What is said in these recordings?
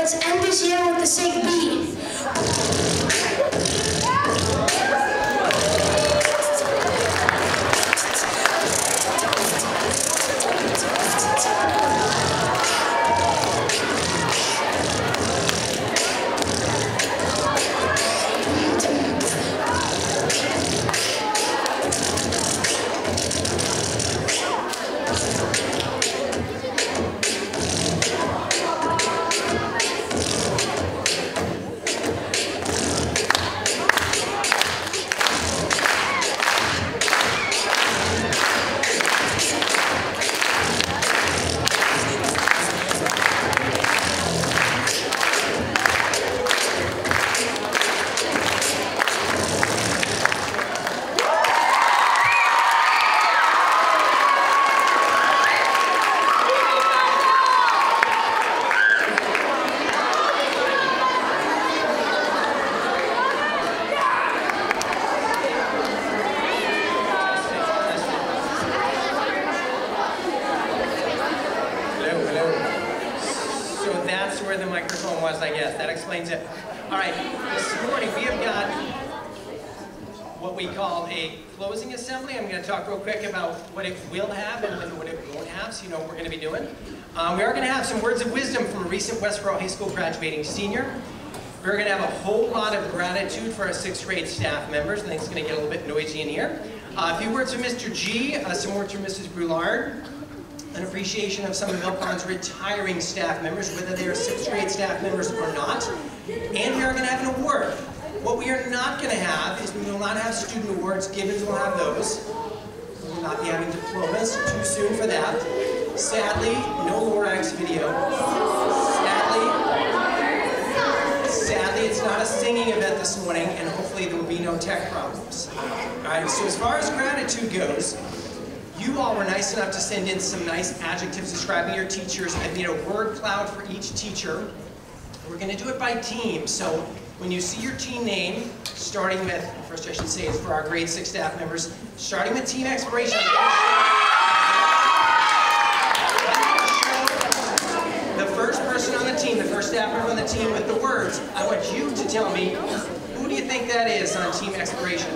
let's end this year with the sick beat. Where the microphone was, I guess. That explains it. All right, this morning we have got what we call a closing assembly. I'm going to talk real quick about what it will have and what it won't have, so you know what we're going to be doing. We are going to have some words of wisdom from a recent Westboro High School graduating senior. We're going to have a whole lot of gratitude for our 6th grade staff members. I think it's going to get a little bit noisy in here. A few words from Mr. G, some words from Mrs. Brulard. An appreciation of some of Milcon's retiring staff members, whether they are 6th grade staff members or not. And we are going to have an award. What we are not going to have is we will not have student awards. Gibbons will have those. We will not be having diplomas. Too soon for that. Sadly, no Lorax video. Sadly, it's not a singing event this morning, and hopefully there will be no tech problems. All right, so as far as gratitude goes, you all were nice enough to send in some nice adjectives describing your teachers. I made a word cloud for each teacher. We're going to do it by team. So when you see your team name, starting with, first I should say is for our grade 6 staff members, starting with team expiration. The first person on the team, the first staff member on the team with the words, I want you to tell me, who do you think that is on team expiration?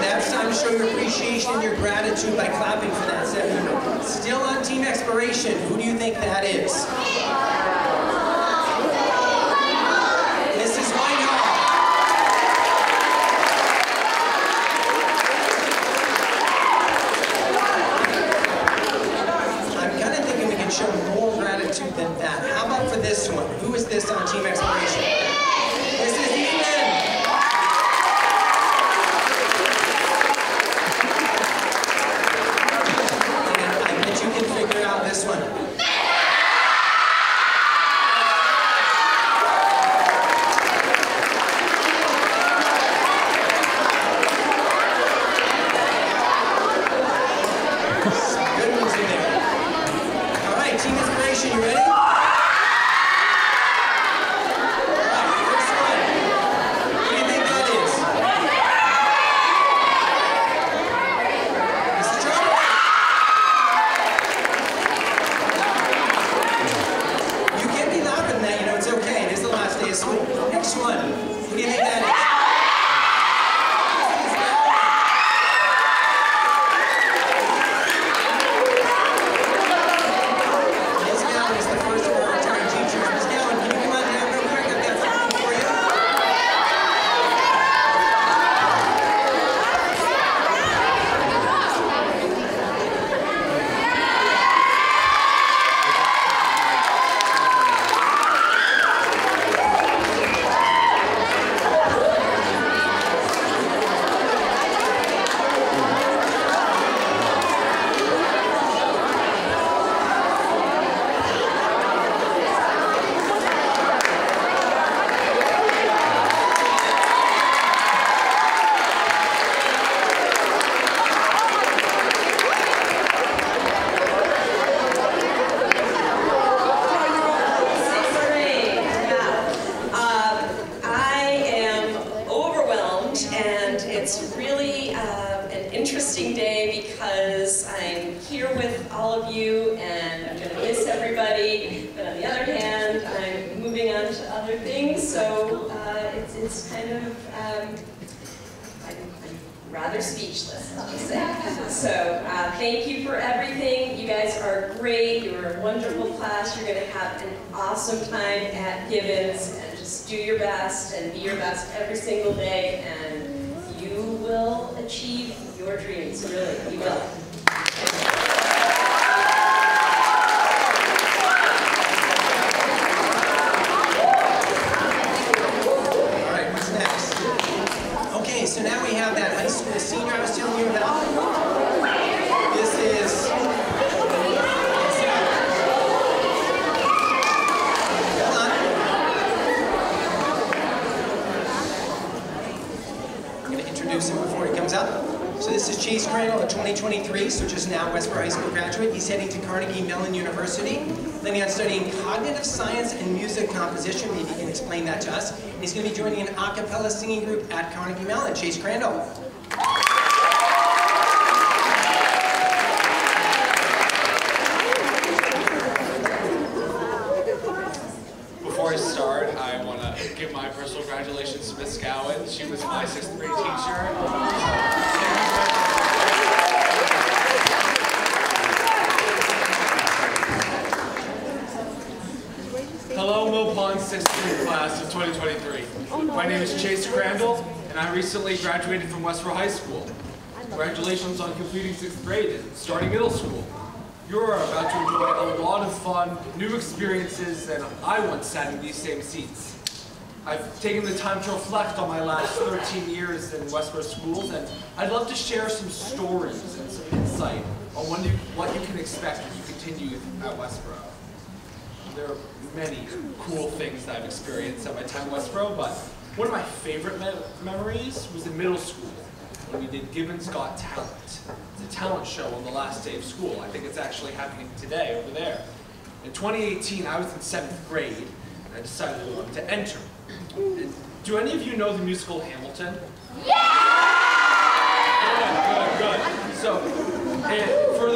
That's time to show your appreciation and your gratitude by clapping for that set member. Still on team expiration, who do you think that is? Mrs. Whitehall. I'm kind of thinking we can show more gratitude than that. How about for this one? Who is this on team expiration? This is Ethan. This one. things, so it's kind of, I'm rather speechless, I'll just say. So thank you for everything. You guys are great. You're a wonderful class. You're going to have an awesome time at Gibbons, and just do your best and be your best every single day, and you will achieve your dreams. Really, you will. So now we have that high school senior I was telling you about. This is... Hold on. I'm going to introduce him before he comes up. So this is Chase Crandall, a 2023, so just now Westboro High School graduate. He's heading to Carnegie Mellon University, planning on studying cognitive science and music composition. Maybe he can explain that to us. And he's going to be joining an a cappella singing group at Carnegie Mellon. Chase Crandall. Before I start, I want to give my personal congratulations to Miss Gowan. She was my 6th grade teacher. Hello, Mill Pond 6th grade class of 2023. My name is Chase Crandall, and I recently graduated from Westboro High School. Congratulations on completing 6th grade and starting middle school. You're about to enjoy a lot of fun, new experiences, and I once sat in these same seats. I've taken the time to reflect on my last 13 years in Westboro schools, and I'd love to share some stories and some insight on what you can expect as you continue at Westboro. There are many cool things that I've experienced at my time at Westboro, but one of my favorite memories was in middle school when we did Gibbons Got Talent. It's a talent show on the last day of school. I think it's actually happening today over there. In 2018, I was in 7th grade, and I decided I wanted to enter. And do any of you know the musical Hamilton? Yeah! Good. So, for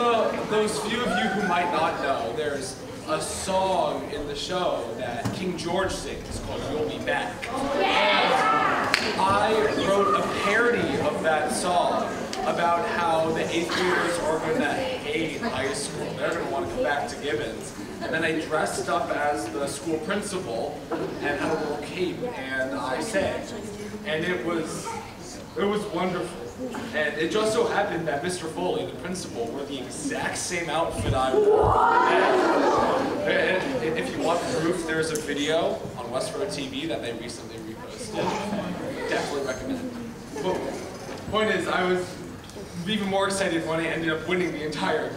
those few of you who might not know, there's a song in the show that King George sings called You'll Be Back. And I wrote a parody of that song about how the 8th graders are going to hate high school. They're going to want to come back to Gibbons. And then I dressed up as the school principal and had a little cape and I sang. And it was wonderful. And it just so happened that Mr. Foley, the principal, wore the exact same outfit I wore. And if you want proof, there's a video on Westboro TV that they recently reposted. Definitely recommend. But point is, I was even more excited when I ended up winning the entire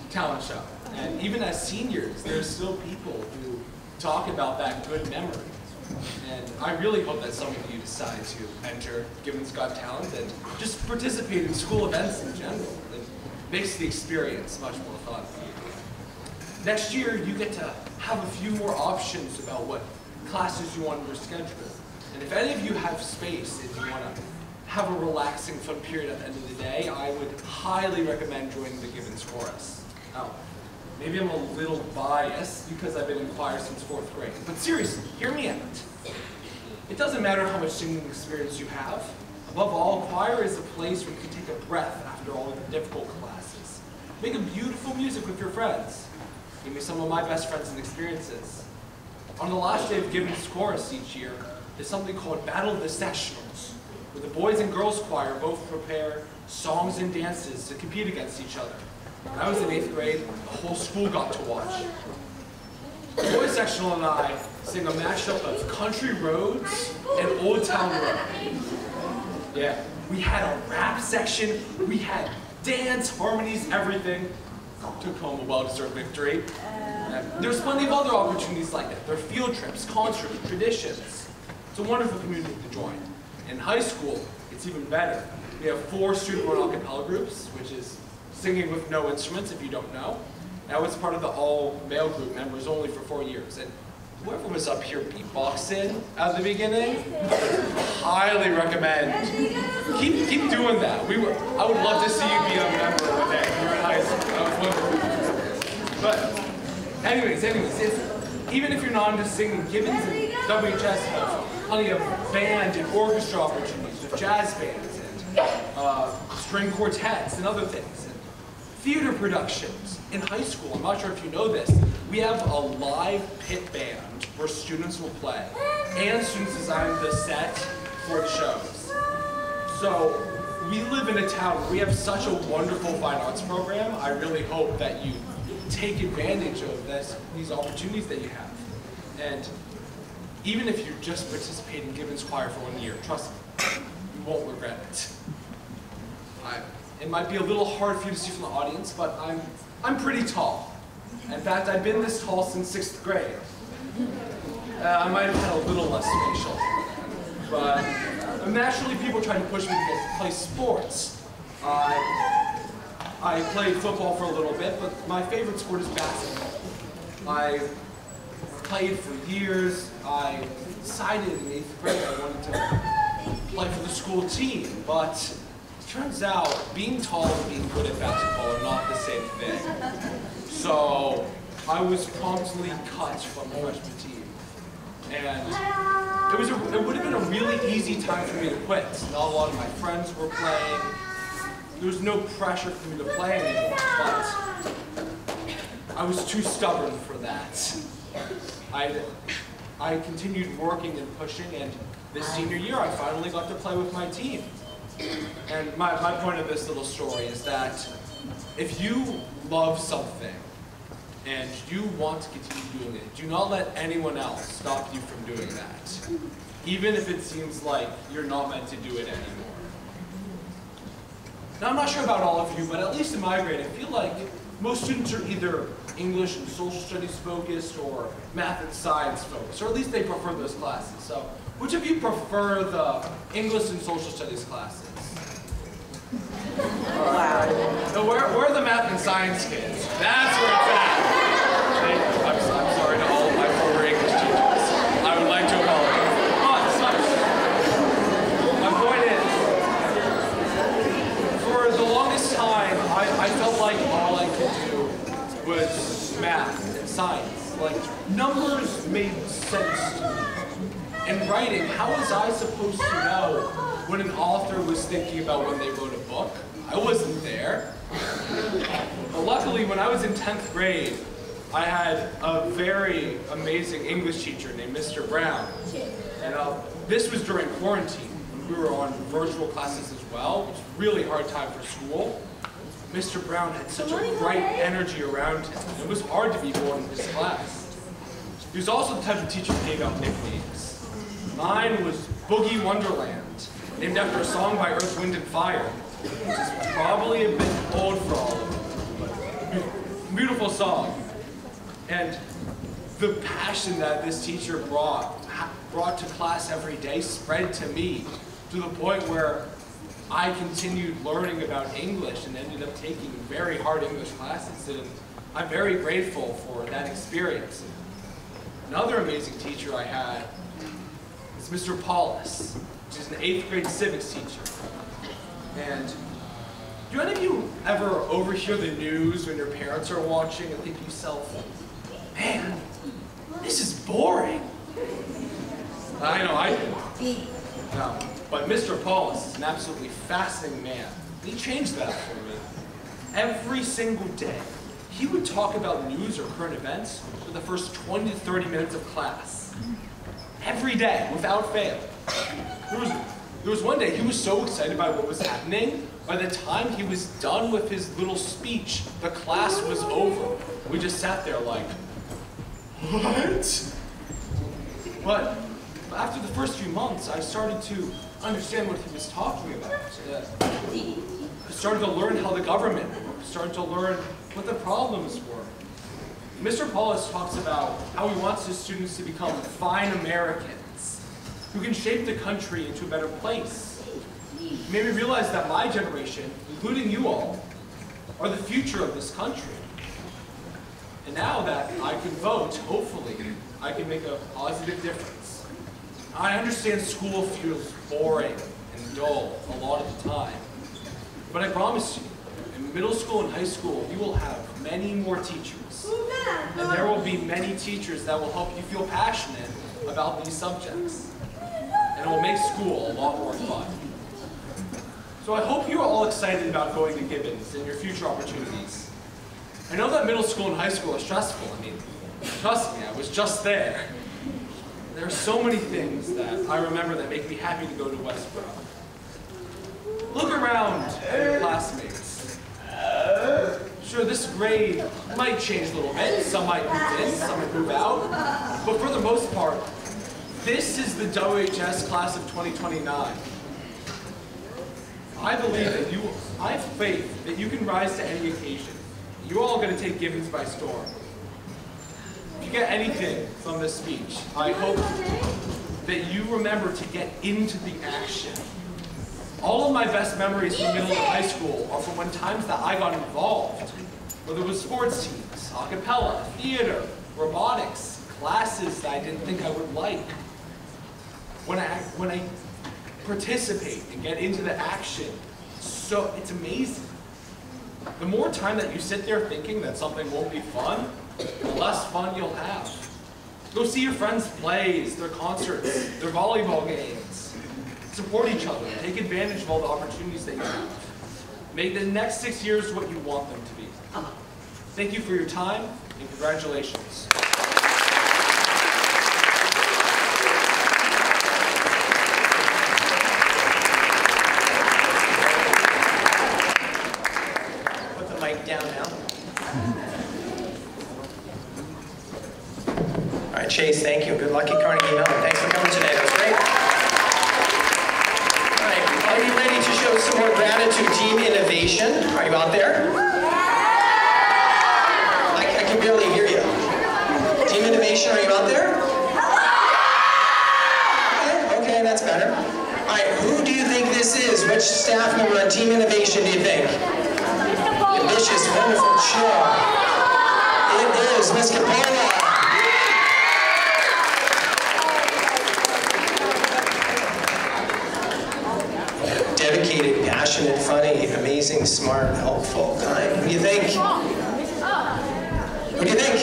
talent show. And even as seniors, there's still people who talk about that good memory. And I really hope that some of you decide to enter Gibbons Got Talent and just participate in school events in general. It makes the experience much more fun. Next year, you get to have a few more options about what classes you want in your schedule. And if any of you have space and you want to have a relaxing, fun period at the end of the day, I would highly recommend joining the Gibbons Chorus. Now, maybe I'm a little biased because I've been in choir since 4th grade, but seriously, hear me out. It doesn't matter how much singing experience you have. Above all, choir is a place where you can take a breath after all of the difficult classes. Make a beautiful music with your friends. Give me some of my best friends and experiences. On the last day of Gibbons Chorus each year, there's something called Battle of the Sessionals, where the boys and girls choir both prepare songs and dances to compete against each other. When I was in 8th grade, the whole school got to watch. The boys sectional and I sang a mashup of Country Roads and Old Town Road. Yeah, we had a rap section, we had dance, harmonies, everything. Took home a well-deserved victory. There's plenty of other opportunities like that. There are field trips, concerts, traditions. It's a wonderful community to join. In high school, it's even better. We have 4 student-run a cappella groups, which is singing with no instruments, if you don't know. I was part of the all-male group, members only for 4 years. And whoever was up here beatboxing at the beginning, highly recommend. Keep doing that. I would love to see you be a member of that. You're in high school. That was wonderful. But anyways, even if you're not into singing, Gibbons WHS has plenty of band and orchestra opportunities with jazz bands and string quartets and other things. And theater productions in high school. I'm not sure if you know this. We have a live pit band where students will play, and students design the set for the shows. So we live in a town where we have such a wonderful fine arts program. I really hope that you take advantage of these opportunities that you have. And even if you just participate in Gibbons Choir for 1 year, trust me, you won't regret it. It might be a little hard for you to see from the audience, but I'm pretty tall. In fact, I've been this tall since 6th grade. I might have had a little less facial, but naturally people try to push me to play sports. I played football for a little bit, but my favorite sport is basketball. I played for years. I decided in 8th grade I wanted to play for the school team, but it turns out being tall and being good at basketball are not the same thing. So I was promptly cut from the freshman team. And it would have been a really easy time for me to quit. Not a lot of my friends were playing. There was no pressure for me to play anymore, but I was too stubborn for that. I continued working and pushing, and this senior year I finally got to play with my team. And my point of this little story is that if you love something and you want to continue doing it, do not let anyone else stop you from doing that, even if it seems like you're not meant to do it anymore. Now, I'm not sure about all of you, but at least in my grade, I feel like most students are either English and social studies focused or math and science focused, or at least they prefer those classes. So, which of you prefer the English and social studies classes? Wow. So where are the math and science kids? That's where it's at. I'm sorry to all of my former English teachers. I would like to apologize. My point is, for the longest time, I felt like all I could do was math and science. Like, numbers made sense to me. And writing, how was I supposed to know when an author was thinking about when they wrote a book? I wasn't there. But luckily, when I was in 10th grade, I had a very amazing English teacher named Mr. Brown. And this was during quarantine. We were on virtual classes as well. It was a really hard time for school. Mr. Brown had such a bright energy around him. It was hard to be bored in his class. He was also the type of teacher who gave out nicknames. Mine was Boogie Wonderland, named after a song by Earth, Wind & Fire, which is probably a bit old for all of you, but beautiful song. And the passion that this teacher brought to class every day spread to me, to the point where I continued learning about English and ended up taking very hard English classes, and I'm very grateful for that experience. Another amazing teacher I had is Mr. Paulus, which is an 8th grade civics teacher. And do any of you ever overhear the news when your parents are watching and think to yourself, man, this is boring? I know, I do. No, but Mr. Paulus is an absolutely fascinating man. He changed that for me. Every single day, he would talk about news or current events for the first 20 to 30 minutes of class. Every day, without fail. There was one day he was so excited by what was happening, by the time he was done with his little speech, the class was over. We just sat there like, what? But after the first few months, I started to understand what he was talking about. I started to learn how the government worked, started to learn what the problems were. Mr. Paulus talks about how he wants his students to become fine Americans who can shape the country into a better place. He made me realize that my generation, including you all, are the future of this country. And now that I can vote, hopefully, I can make a positive difference. I understand school feels boring and dull a lot of the time, but I promise you, in in middle school and high school, you will have many more teachers. And there will be many teachers that will help you feel passionate about these subjects. And it will make school a lot more fun. So I hope you're all excited about going to Gibbons and your future opportunities. I know that middle school and high school are stressful. I mean, trust me, I was just there. There are so many things that I remember that make me happy to go to Westboro. Look around at your classmates. Sure, this grade might change a little bit. Some might move in, some might move out. But for the most part, this is the WHS class of 2029. I believe that I have faith that you can rise to any occasion. You're all going to take Gibbons by storm. If you get anything from this speech, I hope that you remember to get into the action. All of my best memories from middle and high school are from when times that I got involved, whether it was sports teams, a cappella, theater, robotics, classes that I didn't think I would like. When I participate and get into the action, so it's amazing. The more time that you sit there thinking that something won't be fun, the less fun you'll have. Go see your friends' plays, their concerts, their volleyball games. Support each other. Take advantage of all the opportunities that you have. Make the next 6 years what you want them to be. Thank you for your time, and congratulations. Put the mic down now. All right, Chase, thank you. Good luck at Carnegie Mellon. Thanks for coming today. That was great. All right, are you ready to show some more gratitude? Team Innovation. Are you out there? I can barely hear you. Team Innovation, are you out there? Okay, that's better. All right, who do you think this is? Which staff member on Team Innovation do you think? Ambitious, wonderful, sure. It is Miss Capola. Dedicated, passionate, funny, amazing, smart, helpful, kind. Who do you think? Who do you think?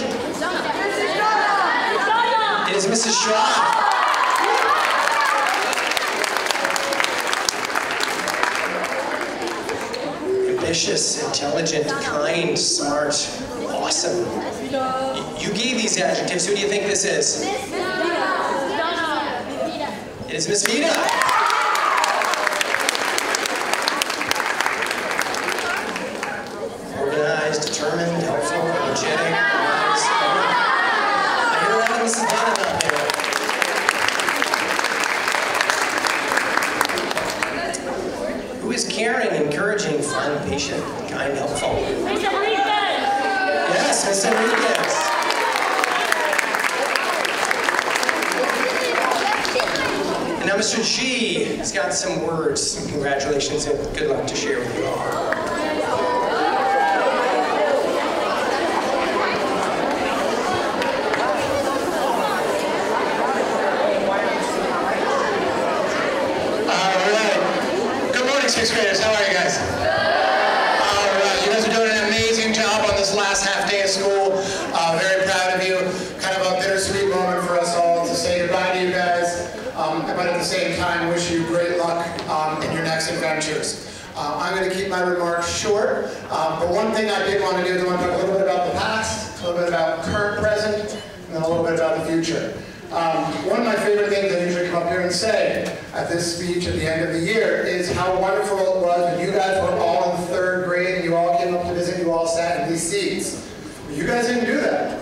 It is Mrs. Shaw. Ambitious, intelligent, kind, smart, awesome. You gave these adjectives. Who do you think this is? It is Miss Vita. Organized, determined, helpful, energetic, wise. I hear a lot of Mrs. Donna out there. Who is caring, encouraging, fun, patient, kind, helpful? Miss Enriquez! Yes, Miss Enriquez. And now Mr. G has got some words, some congratulations, and good luck to share with you all. Sixth graders, how are you guys? All right, you guys are doing an amazing job on this last half day of school. Very proud of you. Kind of a bittersweet moment for us all to say goodbye to you guys, but at the same time, wish you great luck in your next adventures. I'm going to keep my remarks short, but one thing I did want to do is I want to talk a little bit about the past, a little bit about current, present, and then a little bit about the future. One of my favorite things I usually come up here and say at this speech at the end of the year is how wonderful it was when you guys were all in 3rd grade and you all came up to visit, you all sat in these seats. But you guys didn't do that,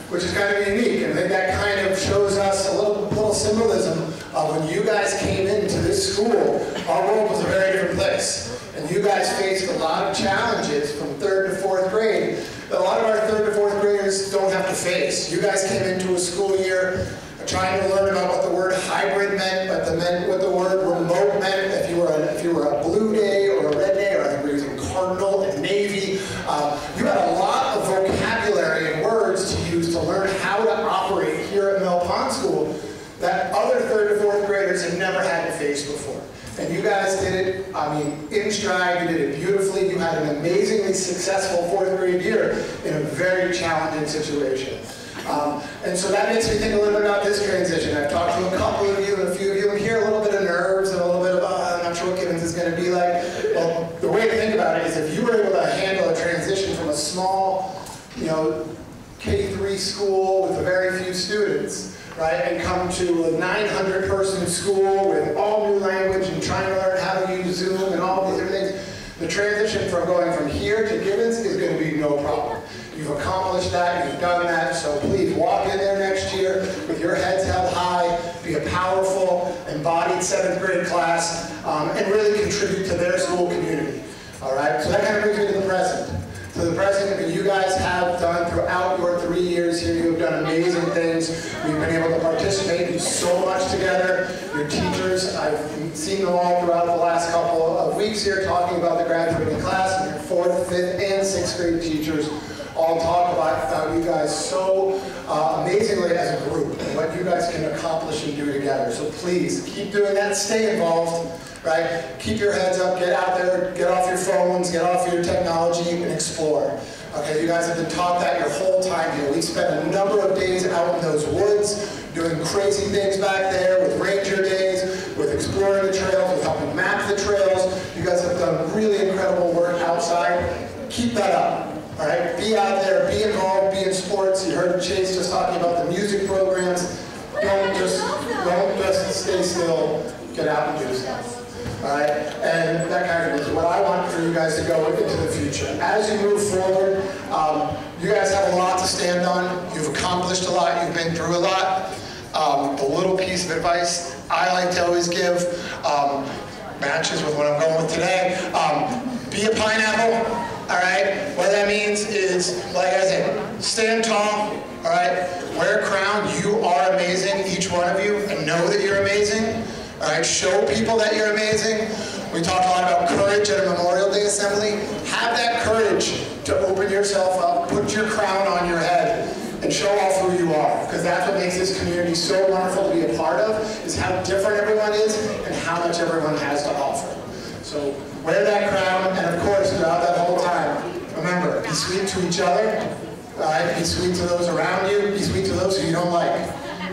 which is kind of unique. And I think that kind of shows us a little symbolism of when you guys came into this school, our world was a very different place. And you guys faced a lot of challenges from 3rd to 4th grade that a lot of our 3rd to 4th graders don't have to face. You guys came into a school year trying to learn about what the word hybrid meant, what the word remote meant, if you were a blue day or a red day, or I think we were using cardinal and navy. You had a lot of vocabulary and words to use to learn how to operate here at Mill Pond School that other 3rd to 4th graders had never had to face before. And you guys did it, I mean, in stride. You did it beautifully. You had an amazingly successful 4th grade year in a very challenging situation. And so that makes me think a little bit about this transition. I've talked to a couple of you and a few of you, and hear a little bit of nerves and a little bit of, I'm not sure what Gibbons is going to be like. Well, the way to think about it is if you were able to handle a transition from a small, K-3 school with a very few students, right, and come to a 900-person school with all new language and trying to learn how to use Zoom and all these different things, the transition from going from here to Gibbons is going to be no problem. You've accomplished that, you've done that, so please walk in there next year with your heads held high, be a powerful, embodied 7th grade class, and really contribute to their school community. All right, so that kind of brings me to the present. So the present that you guys have done throughout your 3 years here, you have done amazing things. We've been able to participate in so much together. Your teachers, I've seen them all throughout the last couple of weeks here talking about the graduating class, and your 4th, 5th, and 6th grade teachers all talk about you guys so amazingly as a group and what you guys can accomplish and do together. So please, keep doing that, stay involved, right? Keep your heads up, get out there, get off your phones, get off your technology, and explore. Okay, you guys have been taught that your whole time here. We spent a number of days out in those woods, doing crazy things back there with ranger days, with exploring the trails, with helping map the trails. You guys have done really incredible work outside. Keep that up. All right, be out there, be involved, be in sports. You heard Chase just talking about the music programs. Don't just stay still. Get out and do stuff. All right, and that kind of is what I want for you guys to go into the future. As you move forward, you guys have a lot to stand on. You've accomplished a lot. You've been through a lot. A little piece of advice I like to always give matches with what I'm going with today. Be a pineapple. All right, what that means is, like I said, stand tall, all right, wear a crown. You are amazing, each one of you, and know that you're amazing, all right, show people that you're amazing. We talked a lot about courage at a Memorial Day assembly. Have that courage to open yourself up, put your crown on your head, and show off who you are, because that's what makes this community so wonderful to be a part of, is how different everyone is and how much everyone has to offer. So wear that crown, and of course, throughout that whole time, remember, be sweet to each other, all right? Be sweet to those around you, be sweet to those who you don't like,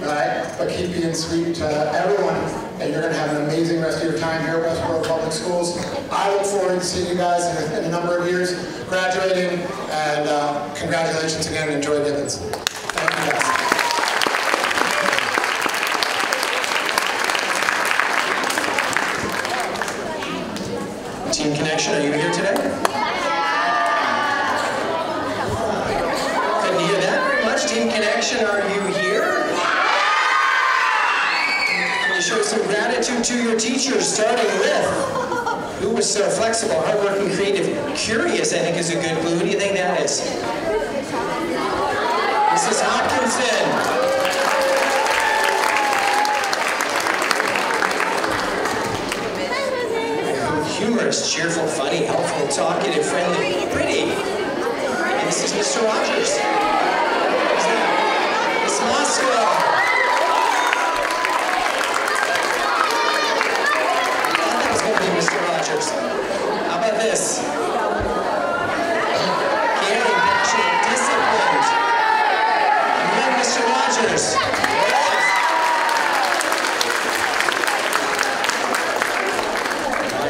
all right? But keep being sweet to everyone, and you're going to have an amazing rest of your time here at Westboro Public Schools. I look forward to seeing you guys in a number of years, graduating, and congratulations again, and enjoy Gibbons. Thank you guys. Team Connection, are you here today? Couldn't hear that very much. Team Connection, are you here? Can you show some gratitude to your teachers, starting with who was so flexible, hardworking, creative, curious, I think is a good clue. Who do you think that is? Mrs. Hopkinson. Humorous, cheerful, funny, helpful, talkative, friendly, pretty. And this is Mr. Rogers. Miss Moscow. I thought that was going to be Mr. Rogers. How about this? Caring, passionate, disciplined. And then Mr. Rogers.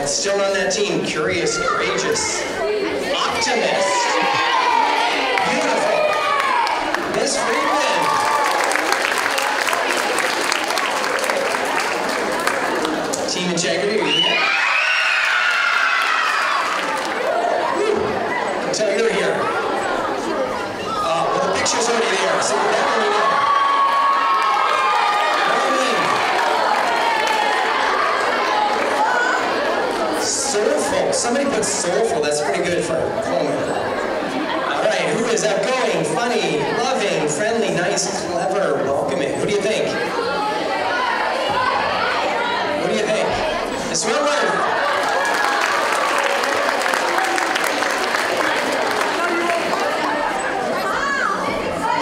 Still on that team, curious, courageous, optimist, beautiful, Miss Friedman. Team integrity, are you here? Woo. I can tell you're here. Well, the picture's already there, so that one we know. Soulful. Somebody put soulful. That's pretty good for Coleman. All right, who is outgoing, funny, loving, friendly, nice, clever, welcoming? Who do you think? Who do you think? It's one word.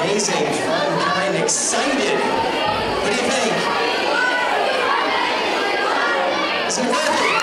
Amazing, fun, kind, excited. Who do you think? It's McCarthy.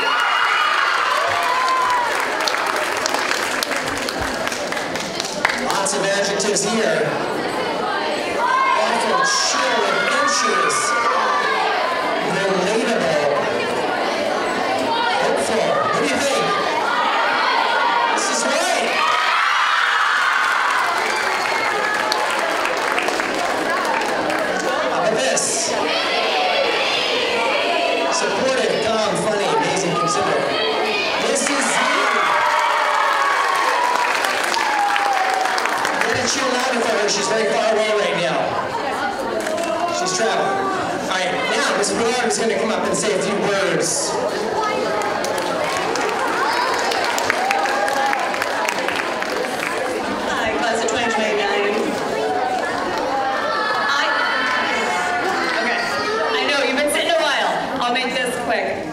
Ms. Bernard is going to come up and say a few words. Hi, class of 2029. I know, you've been sitting a while. I'll make this quick.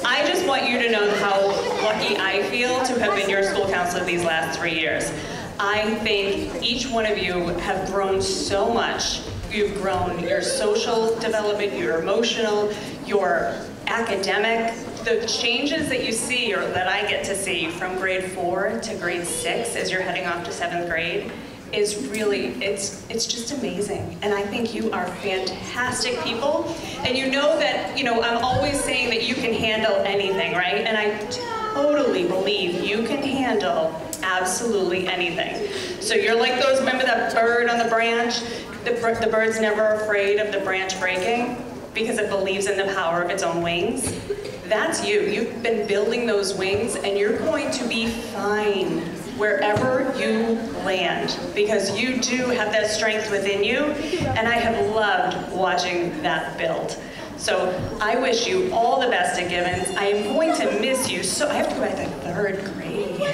I just want you to know how lucky I feel to have been your school counselor these last 3 years. I think each one of you have grown so much. You've grown your social development, your emotional, your academic. The changes that you see, or that I get to see, from grade 4 to grade 6 as you're heading off to 7th grade is really, it's just amazing. And I think you are fantastic people. And you know that, I'm always saying that you can handle anything, right? And I totally believe you can handle absolutely anything. So you're like those, remember that bird on the branch? The bird's never afraid of the branch breaking because it believes in the power of its own wings. That's you. You've been building those wings, and you're going to be fine wherever you land, because you do have that strength within you, and I have loved watching that build. So I wish you all the best at Gibbons. I am going to miss you. So I have to go back to 3rd grade. I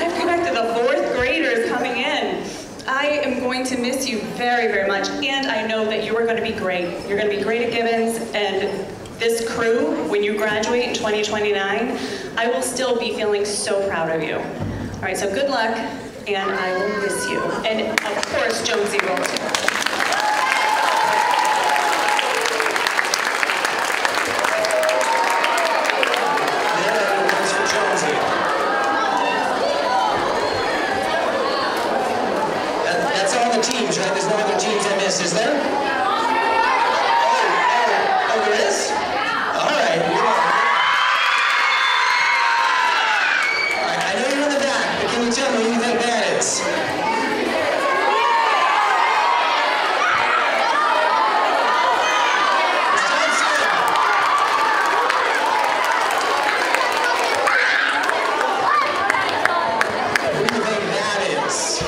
have to go back to the 4th graders coming in. I am going to miss you very, very much, and I know that you are going to be great. You're going to be great at Gibbons, and this crew, when you graduate in 2029, I will still be feeling so proud of you. All right, so good luck, and I will miss you. And of course, Jonesy will too. Teams, right? There's no other teams I missed, is there? Oh, there is? All right. All right, I know you're in the back, but can you tell me who you think that is? Who do you think that is?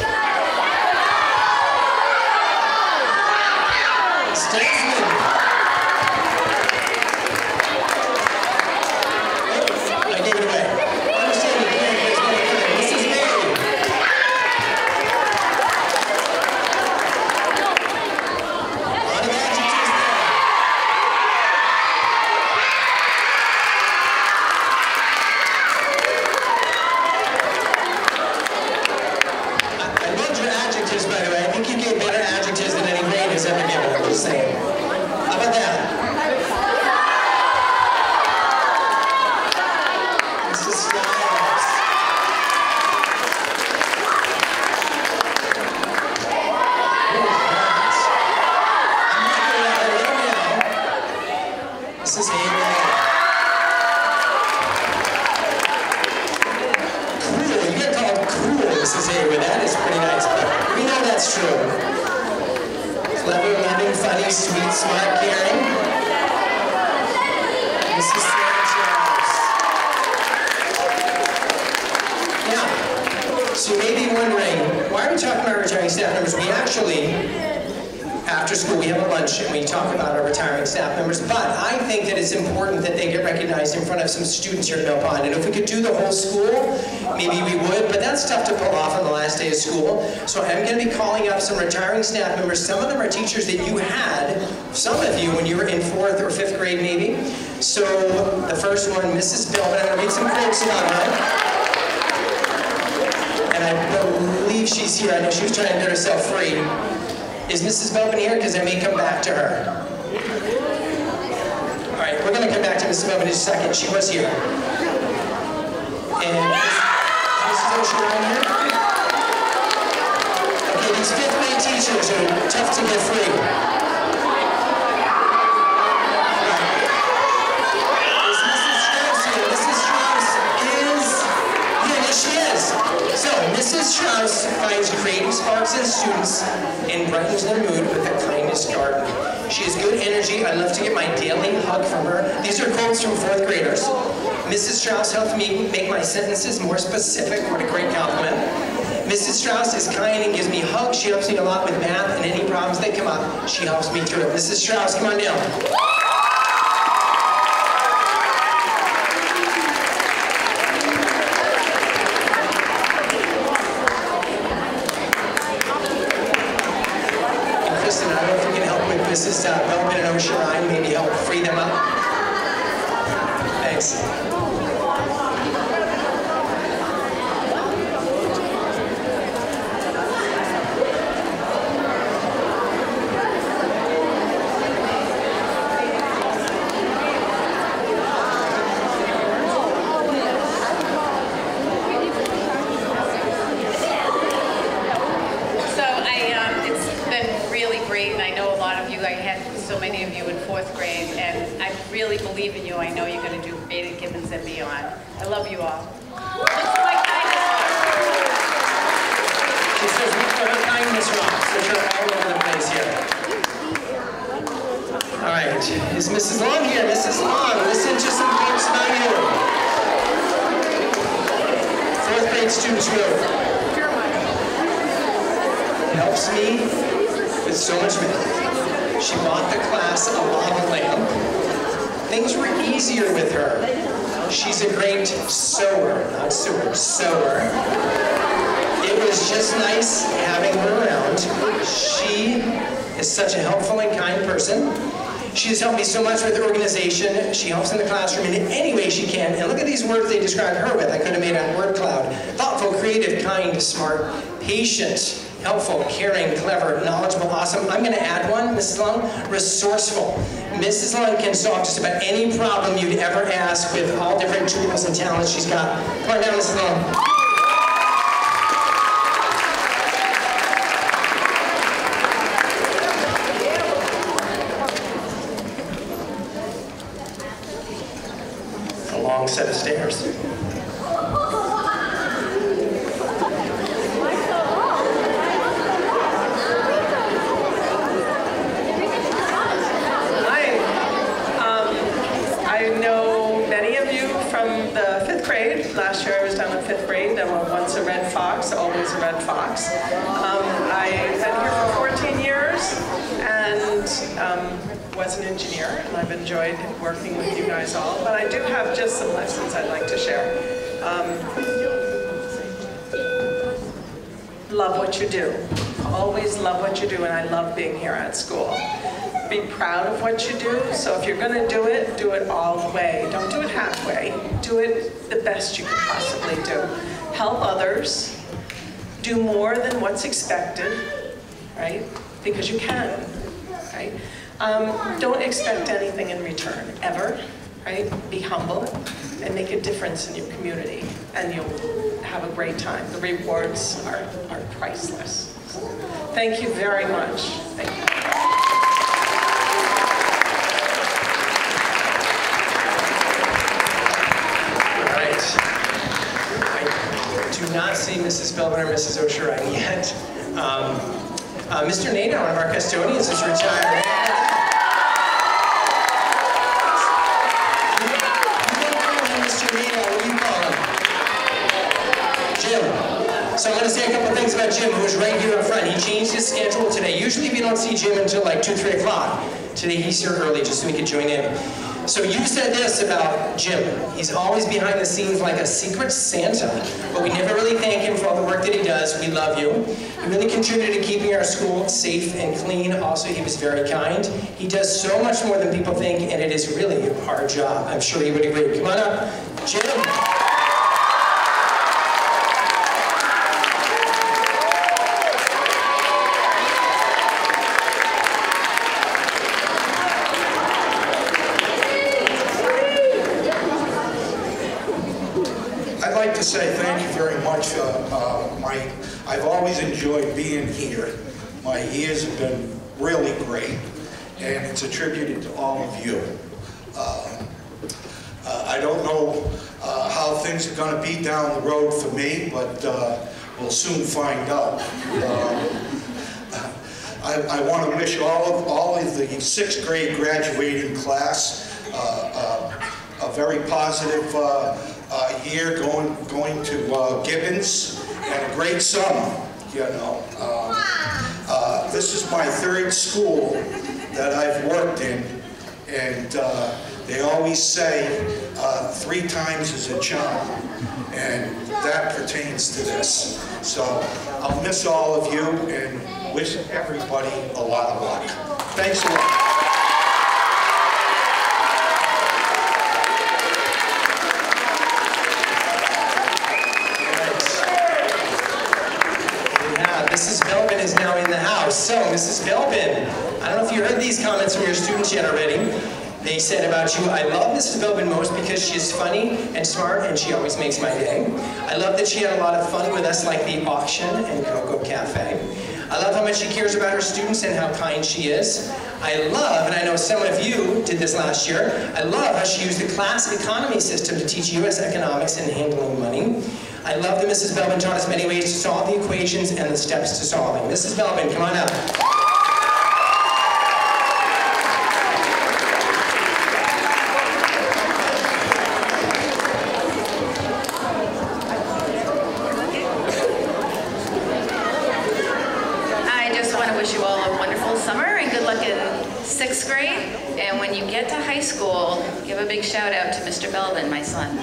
By the way, I think you gave better adjectives than any grade has ever given. I'm just saying. How about that? This is styles. This is Amy. Cool. You get called cool, Mrs. Haywood. That is pretty nice. But we know that's true. Clever, loving, funny, sweet, smart, caring. Mrs. Sanchez. Now, so you may be wondering, why are we talking about retiring staff members? We actually, after school, we have a lunch and we talk about our retiring staff members, but I think that it's important that they get recognized in front of some students here at Mill Pond. And if we could do the whole school, maybe we would, but that's tough to pull off on the last day of school. So I'm going to be calling up some retiring staff members. Some of them are teachers that you had, some of you, when you were in 4th or 5th grade maybe. So the first one, Mrs. Billman, I'm going to read some quotes about her. And I believe she's here. I know she was trying to get herself free. Is Mrs. Belvin here? Because I may come back to her. All right, we're going to come back to Mrs. Belvin in just a second. She was here. And is Mrs. Ocean around here? Okay, these 5th grade teachers are tough to get free. Is Mrs. Strauss here? Mrs. Strauss is here. Yes, she is. So, Mrs. Strauss finds creative sparks in students and brightens their mood with the kindest garden. She has good energy. I love to get my daily hug from her. These are quotes from 4th graders. Mrs. Strauss helps me make my sentences more specific. What a great compliment. Mrs. Strauss is kind and gives me hugs. She helps me a lot with math and any problems that come up. She helps me through it. Mrs. Strauss, come on down. really believe in you. I know you're going to do great at Gibbons and beyond. I love you all. Look for my kindness rocks. She says, look for her kindness rocks, which are all over the place here. All right, is Mrs. Long here? Mrs. Long, listen to some quotes about you. 4th grade students wrote, helps me with so much math. She bought the class a lava lamp. Things were easier with her. She's a great sewer, not sewer, sewer. It was just nice having her around. She is such a helpful and kind person. She has helped me so much with the organization. She helps in the classroom in any way she can. And look at these words they describe her with. I could have made a word cloud. Thoughtful, creative, kind, smart, patient, helpful, caring, clever, knowledgeable, awesome. I'm going to add one, Mrs. Long, resourceful. Mrs. Long can solve just about any problem you'd ever ask with all different tools and talents she's got. Come on down, Mrs. Long. A long set of stairs. Last year I was down in 5th grade. I'm once a red fox, always a red fox. I've been here for 14 years and was an engineer, and I've enjoyed working with you guys all. But I do have just some lessons I'd like to share. Love what you do. Always love what you do, and I love being here at school. Be proud of what you do, so if you're going to do it all the way. Don't do it halfway. Do it the best you can possibly do. Help others. Do more than what's expected, right? Because you can, right? Don't expect anything in return, ever, right? Be humble and make a difference in your community, and you'll have a great time. The rewards are priceless. Thank you very much. Thank you. Do not see Mrs. Belvin or Mrs. O'Sherin yet. Mr. Nader, one of our custodians, is retired. Mr. Nader, what do you call him? Jim. So I'm going to say a couple things about Jim, who's right here up front. He changed his schedule today. Usually we don't see Jim until like 2, 3 o'clock. Today he's here early just so we can join in. So you said this about Jim. He's always behind the scenes like a secret Santa, but we never really thank him for all the work that he does. We love you. He really contributed to keeping our school safe and clean. Also, he was very kind. He does so much more than people think, and it is really our job. I'm sure he would agree. Come on up, Jim. I'd like to say thank you very much. I've always enjoyed being here. My years have been really great, and it's attributed to all of you. I don't know how things are going to be down the road for me, but we'll soon find out. I want to wish all of the 6th grade graduating class a very positive year going to Gibbons, and a great summer, you know. This is my 3rd school that I've worked in, and they always say 3 times is a charm, and that pertains to this. So I'll miss all of you and wish everybody a lot of luck. Thanks a lot. Mrs. Belvin is now in the house. So, Mrs. Belvin, I don't know if you heard these comments from your students yet already. They said about you, I love Mrs. Belvin most because she is funny and smart and she always makes my day. I love that she had a lot of fun with us like the auction and Cocoa Cafe. I love how much she cares about her students and how kind she is. I love, and I know some of you did this last year, I love how she used the class economy system to teach U.S. economics and handling money. I love that Mrs. Belbin taught us many ways to solve the equations and the steps to solving. Mrs. Belbin, come on up. Wish you all a wonderful summer and good luck in 6th grade. And when you get to high school, give a big shout out to Mr. Belbin, my son.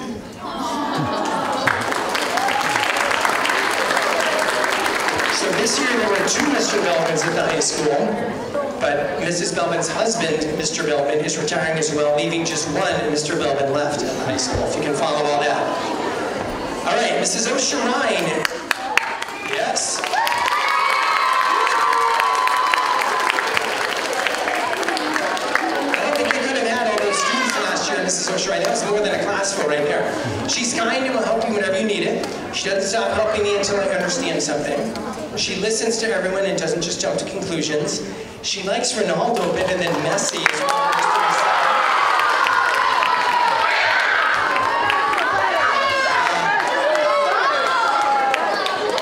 So this year there were 2 Mr. Belbins at the high school, but Mrs. Belbin's husband, Mr. Belbin, is retiring as well, leaving just 1 Mr. Belbin left at the high school, if you can follow all that. All right, Mrs. O'Sharine. Yes. Mrs. O'Sharine, that was more than a class full right there. She's kind and will help you whenever you need it. She doesn't stop helping me until I understand something. She listens to everyone and doesn't just jump to conclusions. She likes Ronaldo better than Messi as well.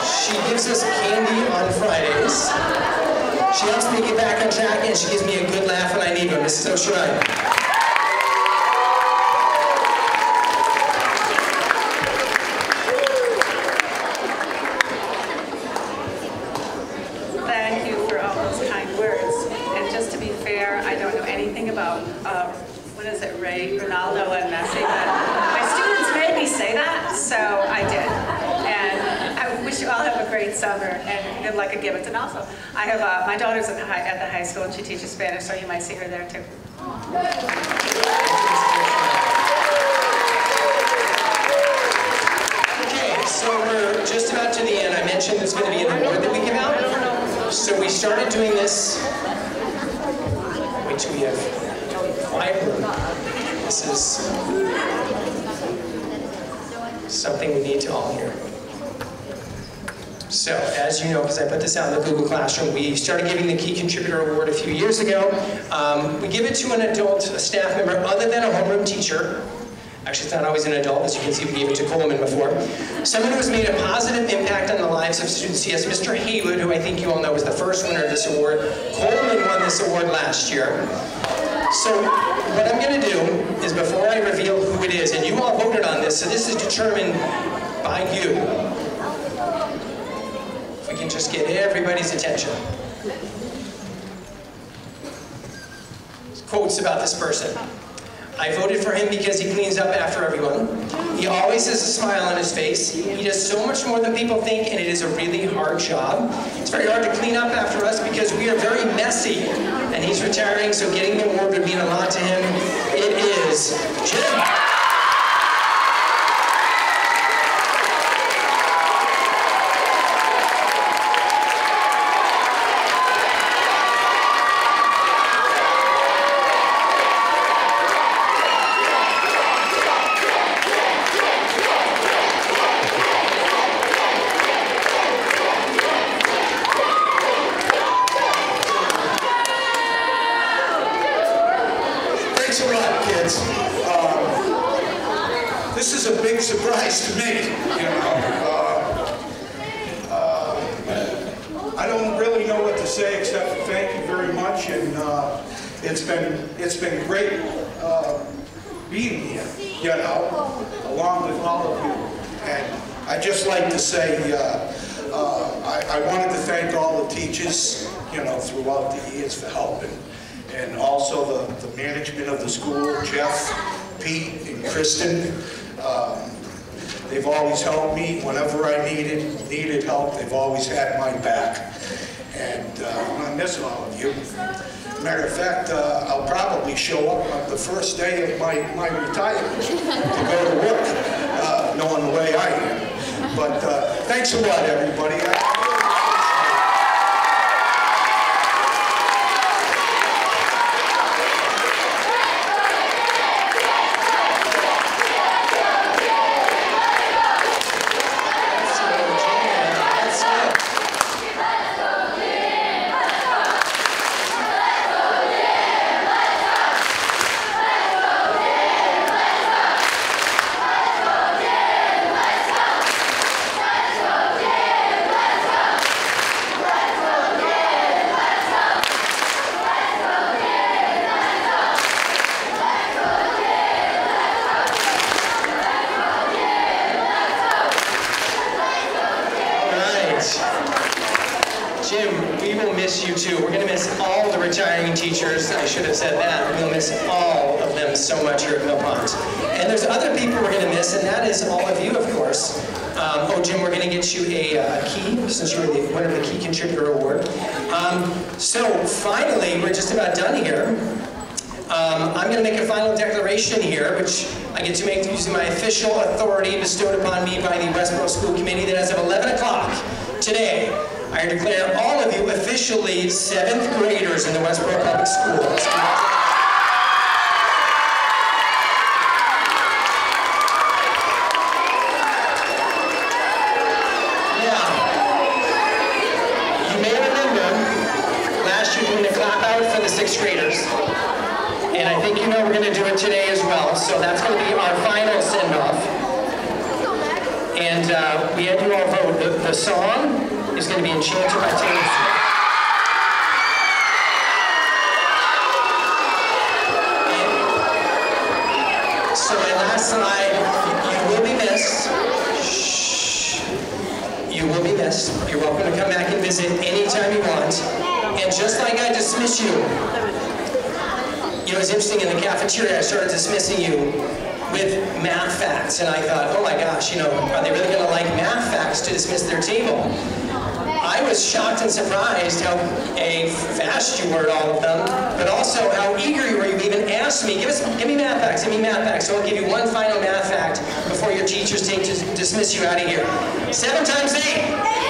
She gives us candy on Fridays. She helps me get back on track and she gives me a good laugh when I need one. Mrs. O'Sharine. Ronaldo and Messi, but my students made me say that, so I did. And I wish you all have a great summer and good luck at Gibbons. And also, I have my daughter's at the high school and she teaches Spanish, so you might see her there too. Okay, so we're just about to the end. I mentioned there's going to be an award that we give out. So we started doing this. Wait till we have quiet room. This is something we need to all hear. So, as you know, because I put this out in the Google Classroom, we started giving the Key Contributor Award a few years ago. We give it to an adult, a staff member, other than a homeroom teacher. Actually, it's not always an adult. As you can see, we gave it to Coleman before. Someone who has made a positive impact on the lives of students. Yes, Mr. Haywood, who I think you all know was the first winner of this award. Coleman won this award last year. So what I'm going to do is, before I reveal who it is, and you all voted on this, so this is determined by you. If we can just get everybody's attention. Quotes about this person. I voted for him because he cleans up after everyone. He always has a smile on his face. He does so much more than people think, and it is a really hard job. It's very hard to clean up after us because we are very messy. And he's retiring, so getting the award would mean a lot to him. It is Jim. This is a big surprise to me, you know. I don't really know what to say except thank you very much, and it's been great being here, you know, along with all of you. And I'd just like to say I wanted to thank all the teachers, you know, throughout the years for helping, and also the management of the school, Jeff, Pete, and Kristen. They've always helped me whenever I needed help. They've always had my back. And I'm going to miss all of you. Matter of fact, I'll probably show up on the first day of my retirement to go to work, knowing the way I am. But thanks a lot, everybody. you too. We're going to miss all the retiring teachers. I should have said that. We'll miss all of them so much here at Mill Pond. And there's other people we're going to miss, and that is all of you, of course. Oh, Jim, we're going to get you a key, since you were the winner of the Key Contributor Award. So finally, we're just about done here. I'm going to make a final declaration here, which I get to make using my official authority bestowed upon me by the Westboro School Committee, that as of 11 o'clock today, I declare all of you officially 7th graders in the Westboro Public Schools. Now, you may remember last year doing the clap out for the 6th graders. And I think you know we're going to do it today as well. So that's going to be our final send-off. And we had you all vote. The song is going to be Enchanted by Taylor Swift. So my last slide, you will be missed. Shh. You will be missed. You're welcome to come back and visit anytime you want. And just like I dismiss you, you know, it's interesting, in the cafeteria, I started dismissing you with math facts, and I thought, oh my gosh, you know, are they really going to like math facts to dismiss their table? I was shocked and surprised how fast you were at all of them, but also how eager you were. You even asked me, give me math facts, give me math facts. So I'll give you one final math fact before your teachers take to dismiss you out of here. 7 times 8.